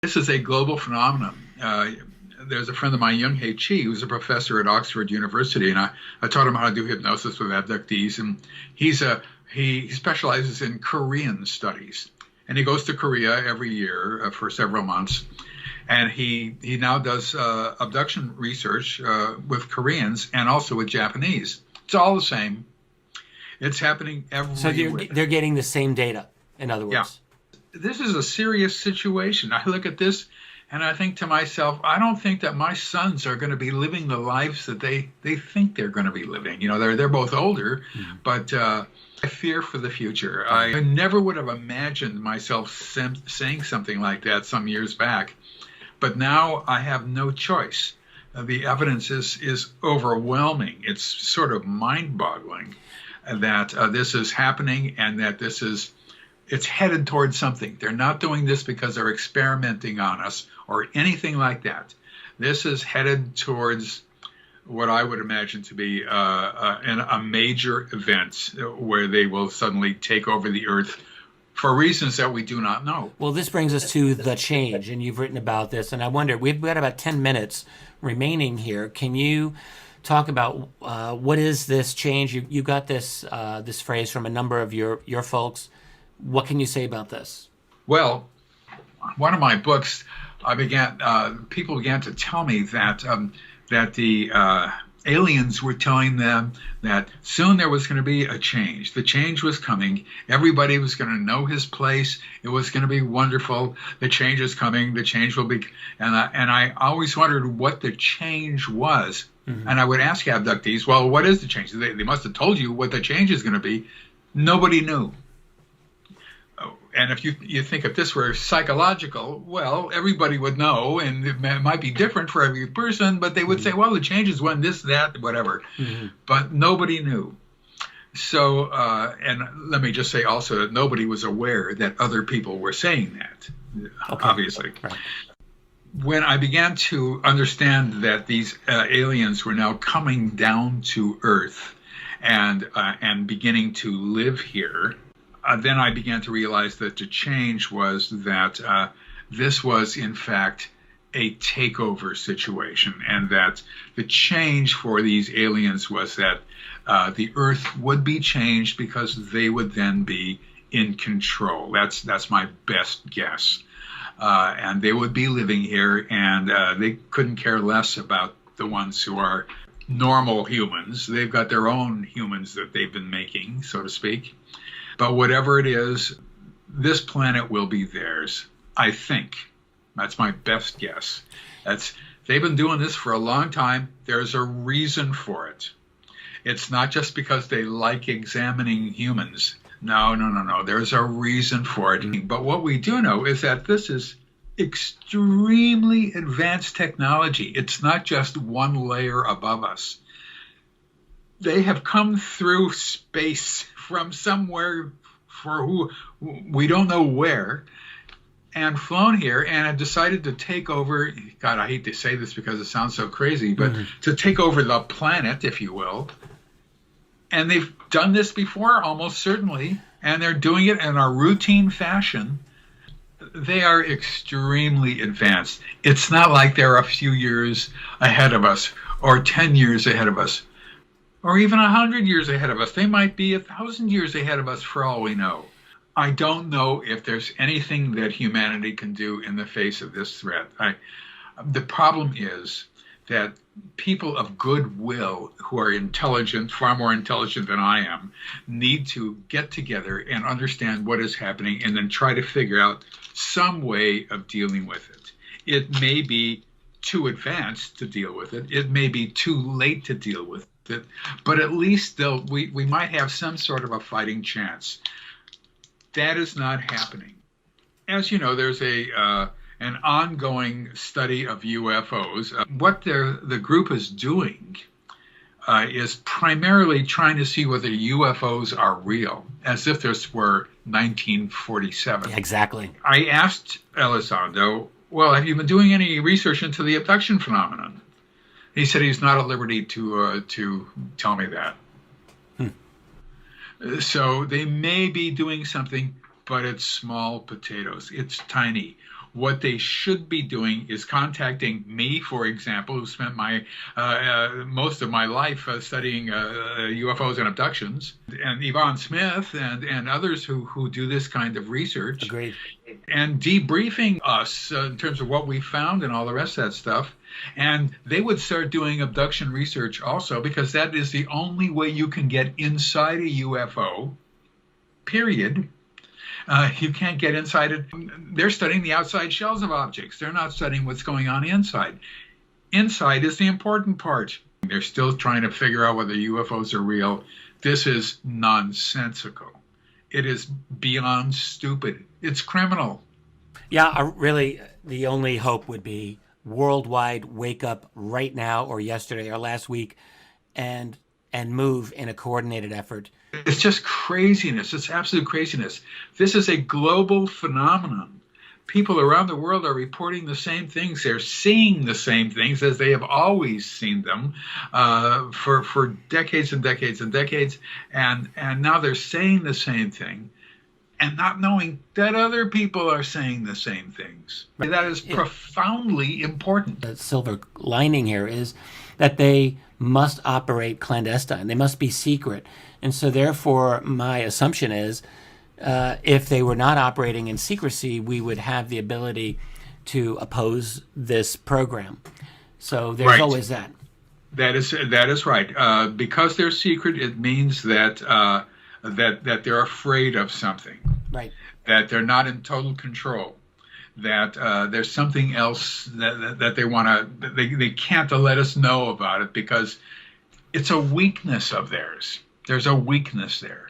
This is a global phenomenon. There's a friend of mine, Young Hei Chi, who's a professor at Oxford University, and I taught him how to do hypnosis with abductees. And he specializes in Korean studies, and he goes to Korea every year for several months. And he now does abduction research with Koreans and also with Japanese. It's all the same. It's happening So everywhere. they're getting the same data, in other Yeah. words. This is a serious situation. I look at this and I think to myself, I don't think that my sons are going to be living the lives that they think they're going to be living. You know, they're both older, but I fear for the future. I never would have imagined myself saying something like that some years back, but now I have no choice. The evidence is overwhelming. It's sort of mind-boggling that this is happening and that it's headed towards something. They're not doing this because they're experimenting on us or anything like that. This is headed towards what I would imagine to be a major event where they will suddenly take over the earth for reasons that we do not know. Well, this brings us to the change, and you've written about this. And I wonder, we've got about 10 minutes remaining here. Can you talk about what is this change? You got this this phrase from a number of your folks. What can you say about this? Well, one of my books, people began to tell me that the aliens were telling them that soon there was going to be a change. The change was coming. Everybody was going to know his place. It was going to be wonderful. The change is coming. The change will be. And I always wondered what the change was. Mm-hmm. And I would ask abductees, well, what is the change? They must have told you what the change is going to be. Nobody knew. And if you think if this were psychological, well, everybody would know, and it might be different for every person, but they would say, well, the change is when this, that, whatever. Mm-hmm. But nobody knew. So, and let me just say also that nobody was aware that other people were saying that, obviously. Right. When I began to understand that these aliens were now coming down to Earth and beginning to live here, then I began to realize that the change was that this was, in fact, a takeover situation, and that the change for these aliens was that the Earth would be changed because they would then be in control. That's my best guess. And they would be living here, and they couldn't care less about the ones who are normal humans. They've got their own humans that they've been making, so to speak. But whatever it is, this planet will be theirs, I think. That's my best guess. They've been doing this for a long time. There's a reason for it. It's not just because they like examining humans. No. There's a reason for it. But what we do know is that this is extremely advanced technology. It's not just one layer above us. They have come through space from somewhere for who we don't know where, and flown here and have decided to take over. God, I hate to say this because it sounds so crazy, but to take over the planet, if you will. And they've done this before, almost certainly, and they're doing it in a routine fashion. They are extremely advanced. It's not like they're a few years ahead of us or 10 years ahead of us, or even 100 years ahead of us. They might be 1,000 years ahead of us for all we know. I don't know if there's anything that humanity can do in the face of this threat. The problem is that people of goodwill who are intelligent, far more intelligent than I am, need to get together and understand what is happening and then try to figure out some way of dealing with it. It may be too advanced to deal with it. It may be too late to deal with it, but at least we might have some sort of a fighting chance. That is not happening. As you know, there's an ongoing study of UFOs. What the group is doing is primarily trying to see whether UFOs are real, as if this were 1947. Exactly. I asked Elizondo, well, have you been doing any research into the abduction phenomenon? He said he's not at liberty to tell me that. So they may be doing something, but it's small potatoes. It's tiny. What they should be doing is contacting me, for example, who spent my most of my life studying UFOs and abductions, and Yvonne Smith and others who do this kind of research. Agreed. And debriefing us in terms of what we found and all the rest of that stuff. And they would start doing abduction research also, because that is the only way you can get inside a UFO, period. You can't get inside it. They're studying the outside shells of objects. They're not studying what's going on inside. Inside is the important part. They're still trying to figure out whether UFOs are real. This is nonsensical. It is beyond stupid. It's criminal. Yeah, the only hope would be worldwide wake up right now or yesterday or last week and move in a coordinated effort. It's just craziness. It's absolute craziness. This is a global phenomenon. People around the world are reporting the same things. They're seeing the same things as they have always seen them for decades and decades and decades. And now they're saying the same thing and not knowing that other people are saying the same things. That is profoundly important. The silver lining here is that they must operate clandestine. They must be secret. And so therefore, my assumption is if they were not operating in secrecy, we would have the ability to oppose this program. So there's always that. That is right. Because they're secret, it means that that they're afraid of something. Right. That they're not in total control. That there's something else that they want to. They can't let us know about it because it's a weakness of theirs. There's a weakness there.